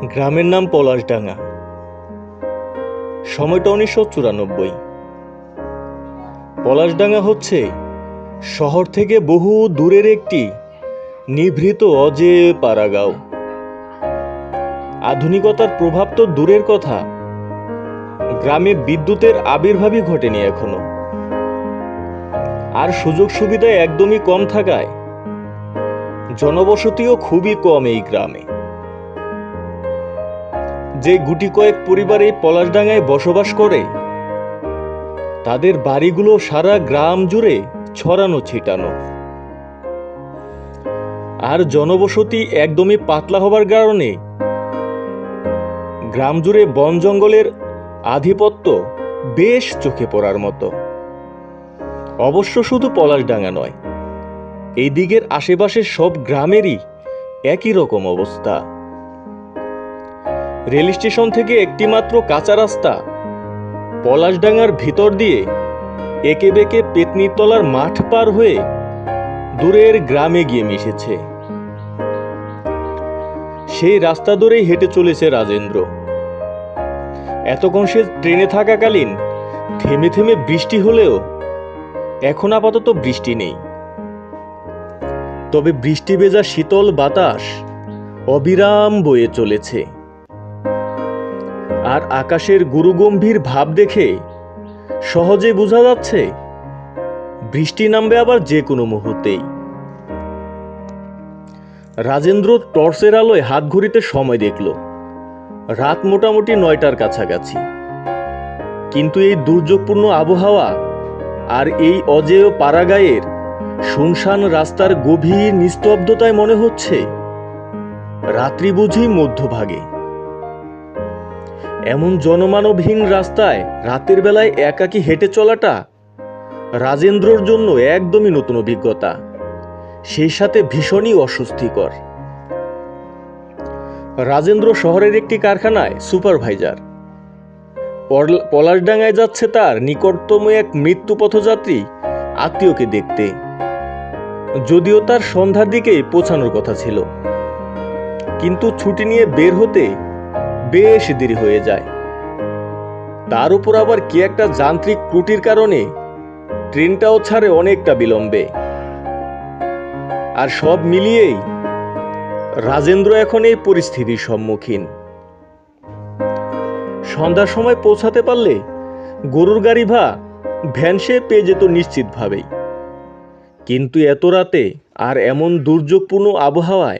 গ্রামের নাম পলাশডাঙ্গা। সময়টা 1994। পলাশডাঙ্গা হচ্ছে শহর থেকে বহু দূরের একটি নিভৃত অজেয় পাড়াগাঁও। আধুনিকতার প্রভাব তো দূরের কথা, গ্রামে বিদ্যুতের আবির্ভাবই ঘটেনি এখনো। আর সুযোগ সুবিধা একদমই কম থাকায় জনবসতিও খুবই কম এই গ্রামে। যে গুটি কয়েক পরিবার এই পলাশডাঙ্গায় বসবাস করে, তাদের বাড়িগুলো সারা গ্রাম জুড়ে ছড়ানো ছিটানো। আর জনবসতি একদমই পাতলা হবার কারণে গ্রাম জুড়ে বন জঙ্গলের আধিপত্য বেশ চোখে পড়ার মতো। অবশ্য শুধু পলাশডাঙ্গা নয়, এই দিকের আশেপাশের সব গ্রামেরই একই রকম অবস্থা। রেল স্টেশন থেকে একটি মাত্র কাঁচা রাস্তা পলাশডাঙ্গার ভিতর দিয়ে একে বেঁকে পেতনির তলার মাঠ পার হয়ে দূরের গ্রামে গিয়ে মিশেছে। সেই রাস্তা ধরেই হেঁটে চলেছে রাজেন্দ্র। এতক্ষণ সে ট্রেনে থাকাকালীন থেমে থেমে বৃষ্টি হলেও এখন আপাতত বৃষ্টি নেই। তবে বৃষ্টি ভেজা শীতল বাতাস অবিরাম বয়ে চলেছে। আর আকাশের গুরুগম্ভীর ভাব দেখে সহজে বোঝা যাচ্ছে বৃষ্টি নামবে আবার যে কোনো মুহূর্তেই। রাজেন্দ্র টর্চের আলোয় হাত ঘড়িতে সময় দেখল, রাত মোটামুটি 9টার কাছাকাছি। কিন্তু এই দুর্যোগপূর্ণ আবহাওয়া আর এই অজেয় পাড়াগাঁয়ের শুনশান রাস্তার গভীর নিস্তব্ধতায় মনে হচ্ছে রাত্রি বুঝি মধ্যভাগে। এমন জনমানবহীন রাস্তায় রাতের বেলায় একাকী হেঁটে চলাটা রাজেন্দ্রর জন্য একদমই নতুন অভিজ্ঞতা, সেই সাথে ভীষণই অস্বস্তিকর। রাজেন্দ্র শহরের একটি কারখানায় সুপারভাইজার। পলাশডাঙ্গায় যাচ্ছে তার নিকটতম এক মৃত্যু পথযাত্রী আত্মীয়কে দেখতে। যদিও তার সন্ধ্যার দিকে পৌঁছানোর কথা ছিল, কিন্তু ছুটি নিয়ে বের হতে বেশ দেরি হয়ে যায়। তার উপর আবার কি একটা যান্ত্রিক ত্রুটির কারণে ট্রেনটাও ছাড়ে অনেকটা বিলম্বে। আর সব মিলিয়েই রাজেন্দ্র এখন এই পরিস্থিতির সম্মুখীন। সন্ধ্যার সময় পৌঁছাতে পারলে গরুর গাড়ি বা ভ্যান সে পেয়ে যেত নিশ্চিতভাবেই। কিন্তু এত রাতে আর এমন দুর্যোগপূর্ণ আবহাওয়ায়